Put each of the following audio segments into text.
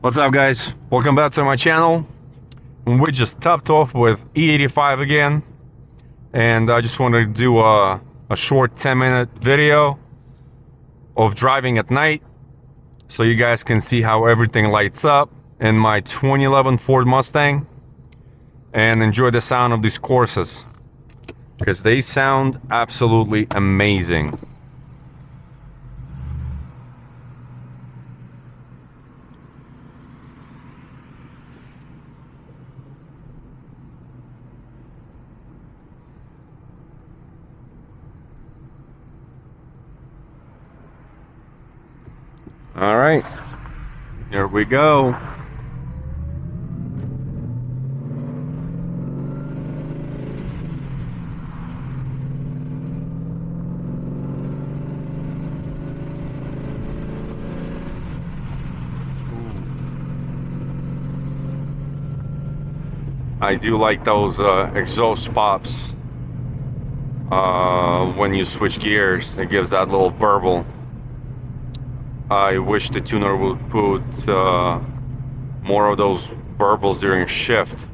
What's up, guys? Welcome back to my channel. We just topped off with E85 again, and I just wanted to do a short 10-minute video of driving at night so you guys can see how everything lights up in my 2011 Ford Mustang and enjoy the sound of these courses because they sound absolutely amazing. All right, here we go. I do like those exhaust pops when you switch gears. It gives that little burble. I wish the tuner would put more of those burbles during shift.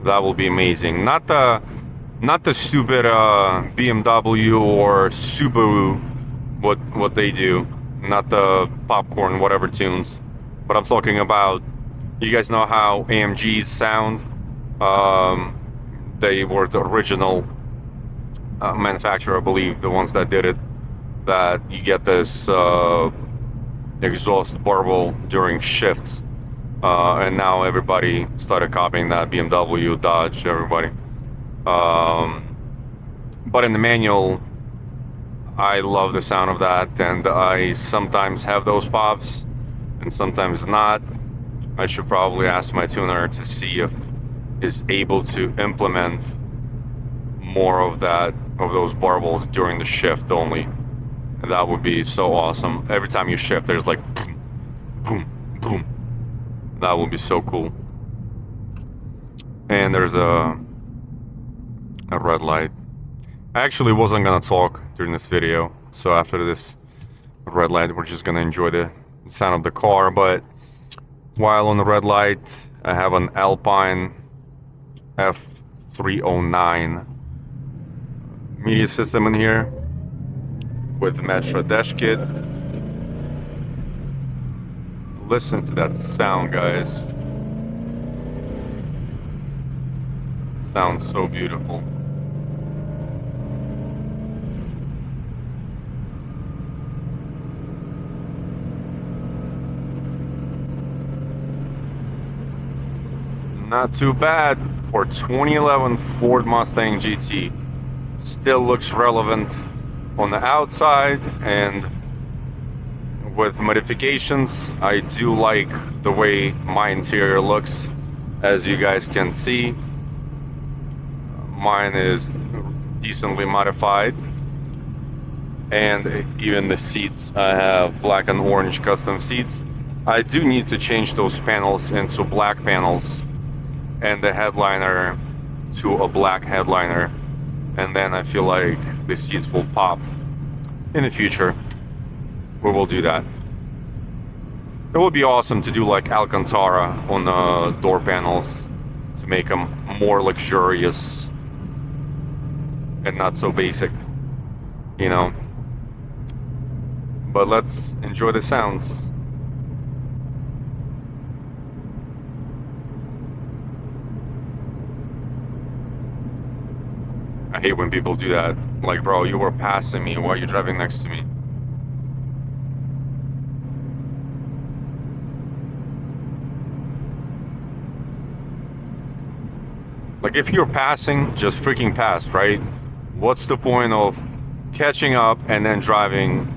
That will be amazing. Not the stupid BMW or Subaru what they do. Not the popcorn whatever tunes. But I'm talking about, you guys know how AMGs sound. They were the original manufacturer, I believe, the ones that did it. That you get this exhaust burble during shifts, and now everybody started copying that. BMW, Dodge, everybody. But in the manual, I love the sound of that, and I sometimes have those pops and sometimes not. I should probably ask my tuner to see if is able to implement more of those burbles during the shift only. And that would be so awesome. Every time you shift, there's like boom, boom, boom. That would be so cool. And there's a red light. I actually wasn't gonna talk during this video, so after this red light, we're just gonna enjoy the sound of the car. But while on the red light, I have an Alpine F309 media system in here with Metra dash kit. Listen to that sound, guys. It sounds so beautiful. Not too bad for 2011 Ford Mustang GT. Still looks relevant on the outside, and with modifications, I do like the way my interior looks. As you guys can see, mine is decently modified, and even the seats, I have black and orange custom seats. I do need to change those panels into black panels and the headliner to a black headliner, and then I feel like the seats will pop. In the future, we will do that. It would be awesome to do like Alcantara on the door panels to make them more luxurious and not so basic, you know. But let's enjoy the sounds. I hate when people do that. Like, bro, you were passing me. Why are you driving next to me? Like, if you're passing, just freaking pass, right? What's the point of catching up and then driving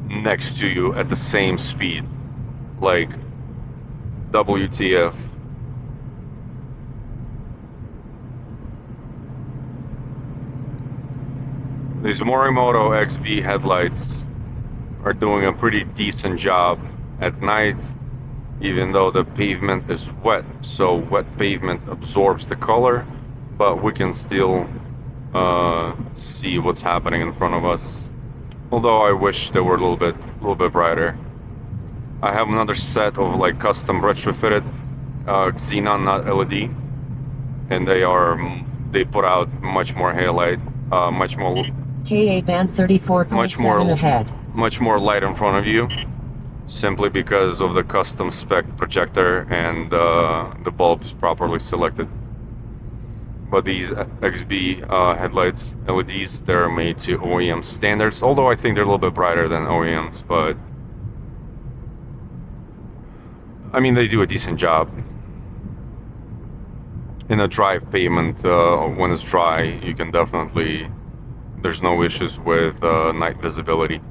next to you at the same speed? Like, WTF. These Morimoto XB headlights are doing a pretty decent job at night, even though the pavement is wet. So wet pavement absorbs the color, but we can still see what's happening in front of us. Although I wish they were a little bit brighter. I have another set of like custom retrofitted xenon, not LED, and they put out much more highlight, much more KA band 34.7 ahead. much more light in front of you, simply because of the custom spec projector and the bulbs properly selected. But these XB headlights, LEDs, they're made to OEM standards, although I think they're a little bit brighter than OEMs, but I mean, they do a decent job. In a dry pavement, when it's dry, you can definitely, there's no issues with night visibility.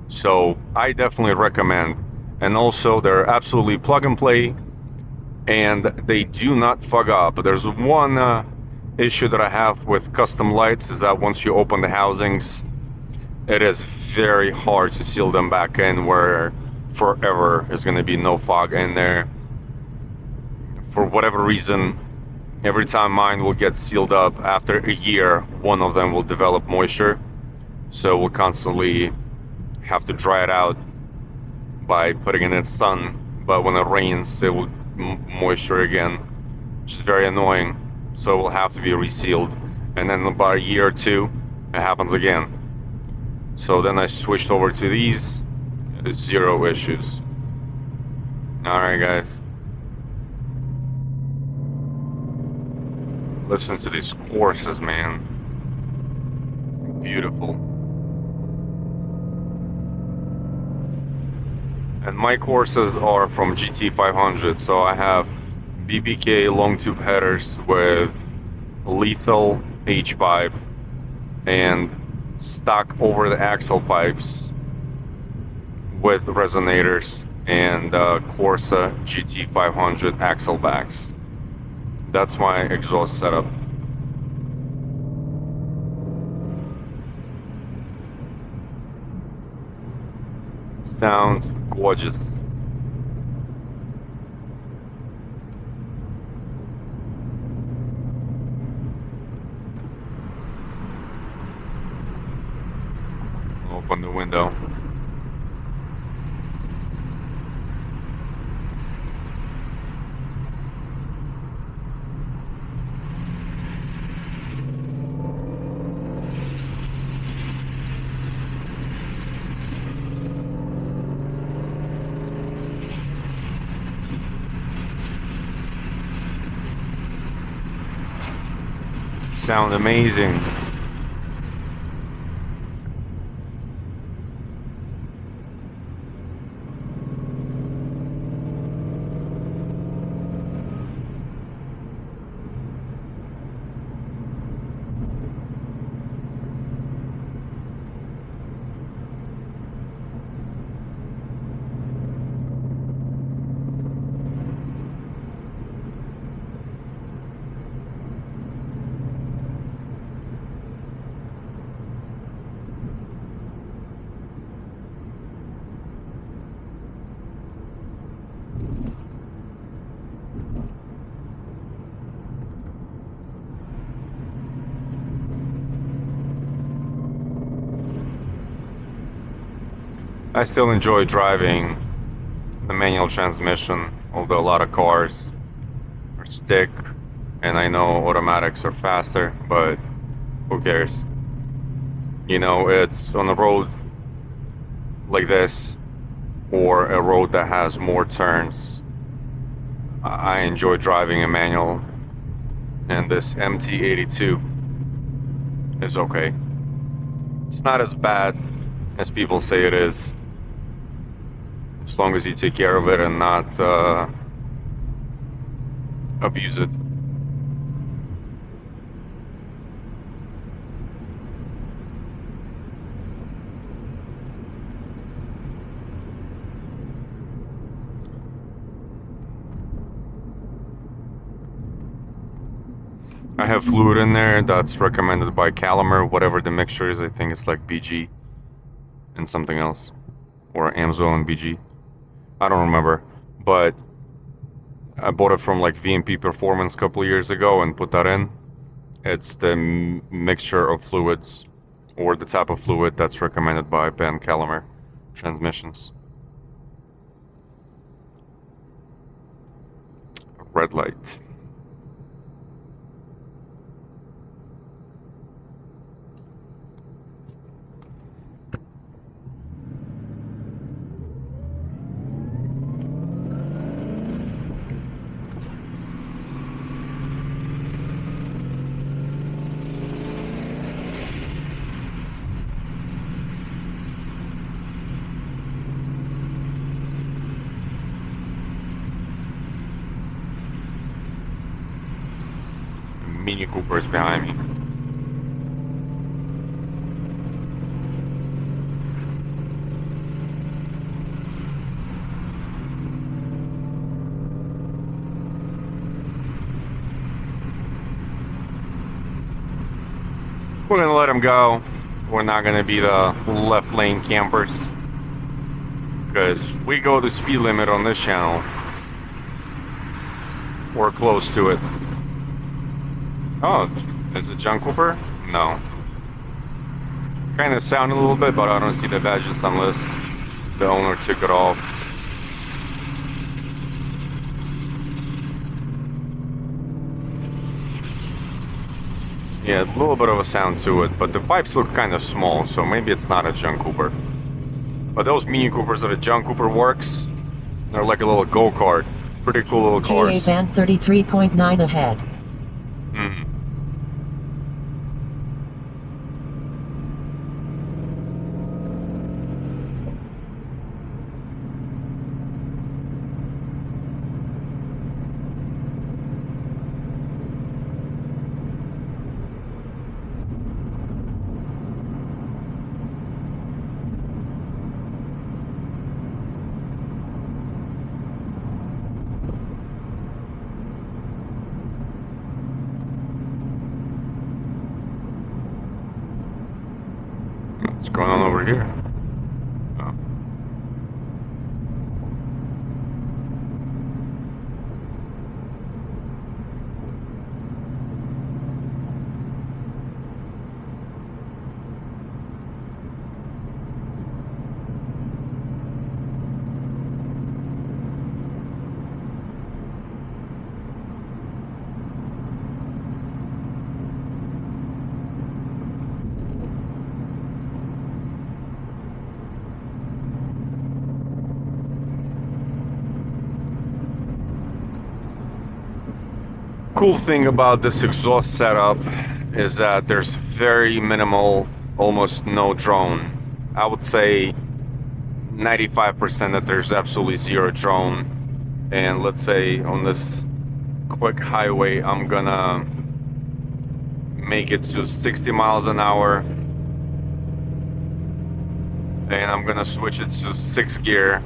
So I definitely recommend. And also, they're absolutely plug and play, and they do not fog up. But there's one issue that I have with custom lights is that once you open the housings, it is very hard to seal them back in, where forever there's going to be no fog in there. For whatever reason, every time mine will get sealed up, after a year, one of them will develop moisture. So we'll constantly have to dry it out by putting it in the sun. But when it rains, it will moisture again, which is very annoying. So it will have to be resealed. And then about a year or two, it happens again. So then I switched over to these. Zero issues. Alright, guys. Listen to these courses, man. Beautiful. And my courses are from GT 500, so I have BBK long tube headers with lethal H-pipe and stock over the axle pipes with resonators and Corsa GT 500 axle backs. That's my exhaust setup. Sounds gorgeous. Open the window. Sound amazing. I still enjoy driving the manual transmission, although a lot of cars are stick, and I know automatics are faster, but who cares? You know, it's on a road like this, or a road that has more turns. I enjoy driving a manual, and this MT82 is okay. It's not as bad as people say it is, as long as you take care of it and not abuse it. I have fluid in there that's recommended by Calimer, whatever the mixture is. I think it's like BG and something else, or Amsoil and BG. I don't remember, but I bought it from like VMP Performance a couple of years ago and put that in. It's the mixture of fluids, or the type of fluid that's recommended by Ben Calimer Transmissions. red light. Mini Cooper's behind me. We're gonna let him go. We're not gonna be the left lane campers, because we go the speed limit on this channel. We're close to it. Oh, is it John Cooper? No. Kind of sound a little bit, but I don't see the badges unless the owner took it off. Yeah, a little bit of a sound to it, but the pipes look kind of small, so maybe it's not a John Cooper. But those Mini Coopers that a John Cooper works, they're like a little go-kart. Pretty cool little cars. KA band 33.9 ahead. Mm. What's going on over here? Oh. Cool thing about this exhaust setup is that there's very minimal, almost no drone. I would say 95% that there's absolutely zero drone. And let's say on this quick highway, I'm gonna make it to 60 miles an hour, and I'm gonna switch it to 6th gear,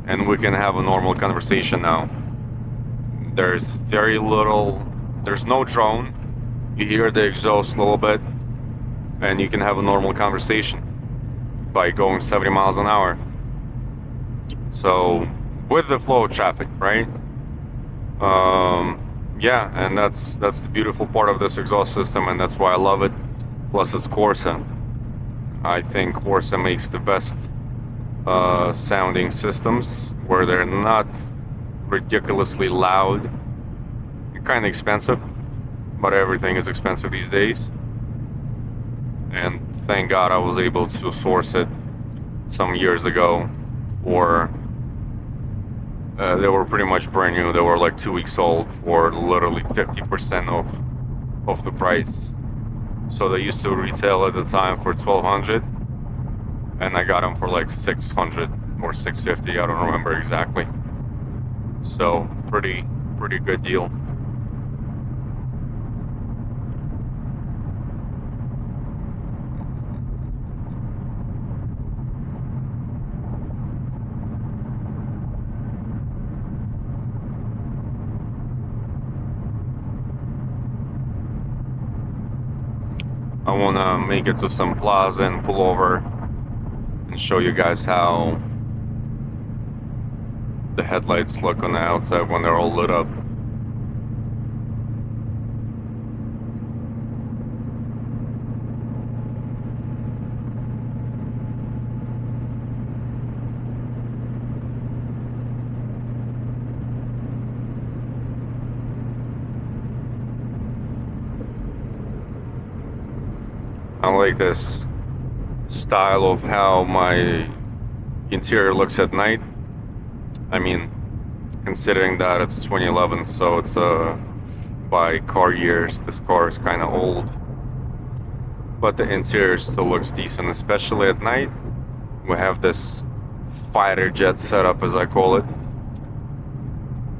and we can have a normal conversation now. There's very little, there's no drone. You hear the exhaust a little bit, and you can have a normal conversation by going 70 miles an hour. So with the flow of traffic, right? Yeah, and that's the beautiful part of this exhaust system, and that's why I love it. Plus it's Corsa. I think Corsa makes the best sounding systems, where they're not ridiculously loud. Kind of expensive, but everything is expensive these days, and thank God I was able to source it some years ago for they were pretty much brand new. They were like 2 weeks old for literally 50% of the price. So they used to retail at the time for $1,200, and I got them for like $600 or $650. I don't remember exactly. So pretty good deal. I want to make it to some plaza and pull over and show you guys how the headlights look on the outside when they're all lit up. like this style of how my interior looks at night. I mean, considering that it's 2011, so it's by car years, this car is kind of old, but the interior still looks decent, especially at night. We have this fighter jet setup, as I call it,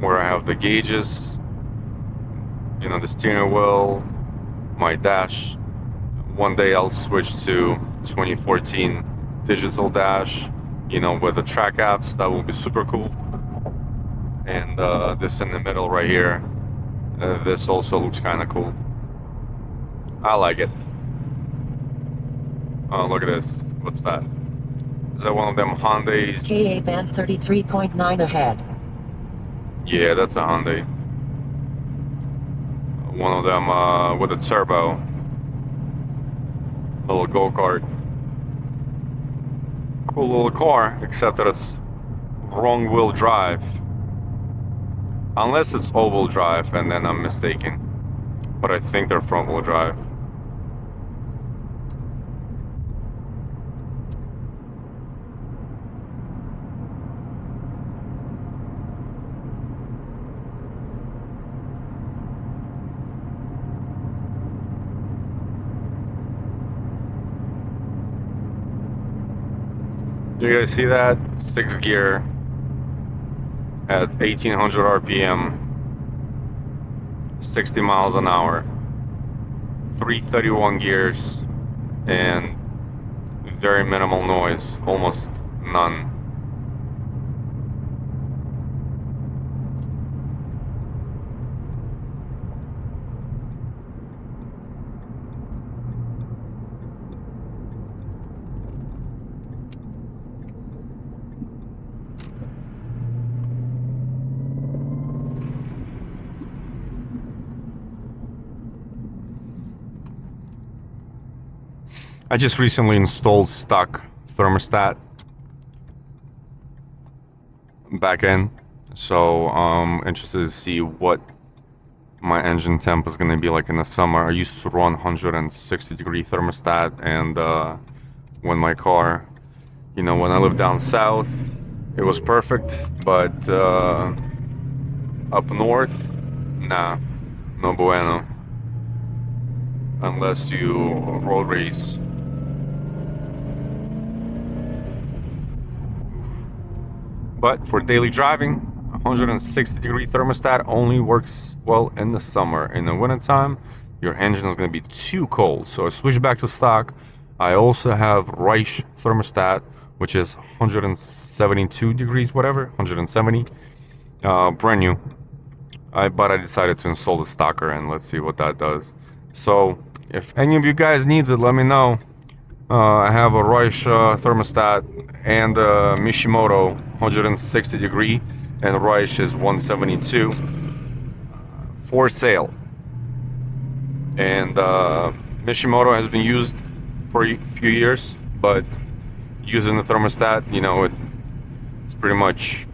where I have the gauges, you know, the steering wheel, my dash. One day I'll switch to 2014 digital dash, you know, with the track apps. That will be super cool. And this in the middle right here, this also looks kind of cool. I like it. Oh, look at this. What's that? Is that one of them Hyundais? KA band 33.9 ahead. Yeah, that's a Hyundai. One of them with a turbo. Little go-kart. Cool little car, except that it's wrong wheel drive. Unless it's all-wheel drive, and then I'm mistaken. But I think they're front-wheel drive. You guys see that? 6th gear at 1800 RPM, 60 miles an hour, 331 gears, and very minimal noise, almost none. I just recently installed stock thermostat back in, so I'm interested to see what my engine temp is going to be like in the summer. I used to run 160-degree thermostat, and when my car, you know, when I lived down south, it was perfect, but up north, nah, no bueno, unless you road race. But for daily driving, 160-degree thermostat only works well in the summer. In the wintertime, your engine is going to be too cold. So I switched back to stock. I also have Reich thermostat, which is 172 degrees, whatever, 170. Brand new. But I decided to install the stocker, and let's see what that does. So if any of you guys needs it, let me know. I have a Reich thermostat and a Mishimoto 160 degree, and Reich is 172 for sale. And Mishimoto has been used for a few years, but using the thermostat, you know, it's pretty much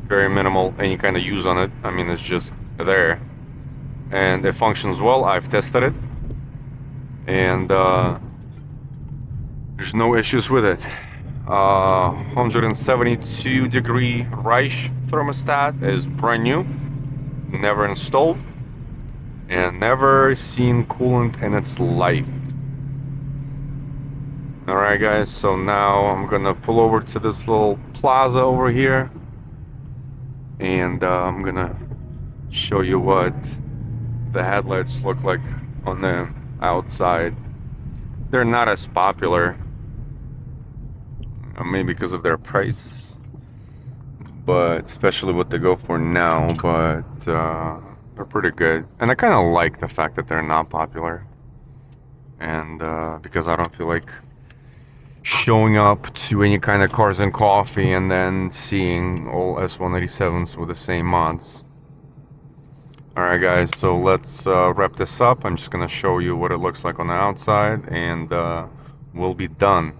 very minimal any kind of use on it. I mean, it's just there, and it functions well. I've tested it, and there's no issues with it. 172 degree Reich thermostat is brand new, never installed, and never seen coolant in its life. Alright guys, so now I'm gonna pull over to this little plaza over here, and I'm gonna show you what the headlights look like on the outside. They're not as popular, maybe because of their price, but especially what they go for now, but they're pretty good. And I kind of like the fact that they're not popular, and because I don't feel like showing up to any kind of cars and coffee and then seeing all S187s with the same mods. Alright guys, so let's wrap this up. I'm just gonna show you what it looks like on the outside, and we'll be done.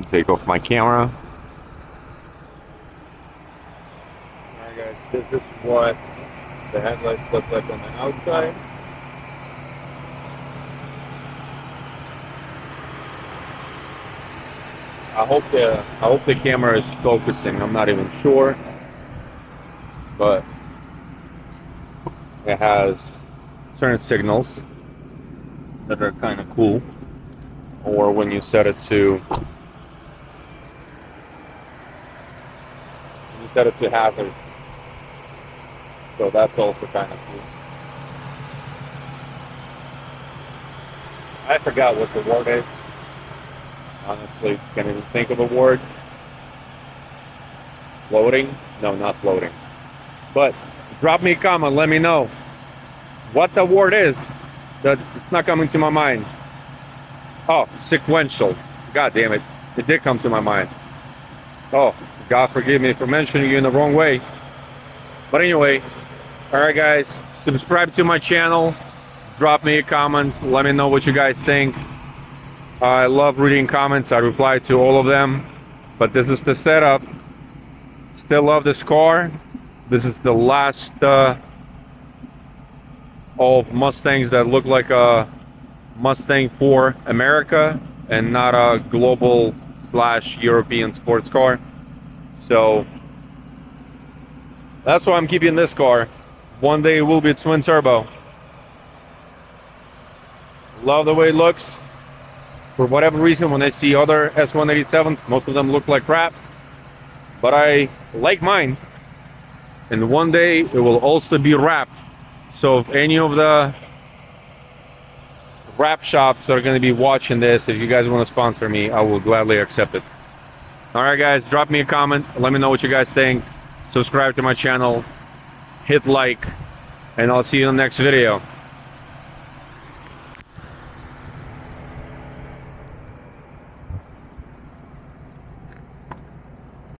Take off my camera. Alright guys, this is what the headlights look like on the outside. I hope the camera is focusing. I'm not even sure, but it has certain signals that are kind of cool. Or when you set it to hazard, so that's also kind of cool. I forgot what the word is. Honestly, can't even think of a word. Floating? No, not floating. But drop me a comment, let me know what the word is. That it's not coming to my mind. Oh, sequential. God damn it. It did come to my mind. Oh, God forgive me for mentioning you in the wrong way. But anyway, alright guys, subscribe to my channel. Drop me a comment, let me know what you guys think. I love reading comments, I reply to all of them. But this is the setup. Still love this car. This is the last of Mustangs that look like a Mustang for America and not a global / European sports car. So that's why I'm keeping this car. One day it will be twin turbo. Love the way it looks. For whatever reason, when I see other S187s, most of them look like crap. But I like mine. And one day it will also be wrapped. So if any of the wrap shops are going to be watching this, if you guys want to sponsor me, I will gladly accept it. Alright guys, drop me a comment, let me know what you guys think. Subscribe to my channel, hit like, and I'll see you in the next video.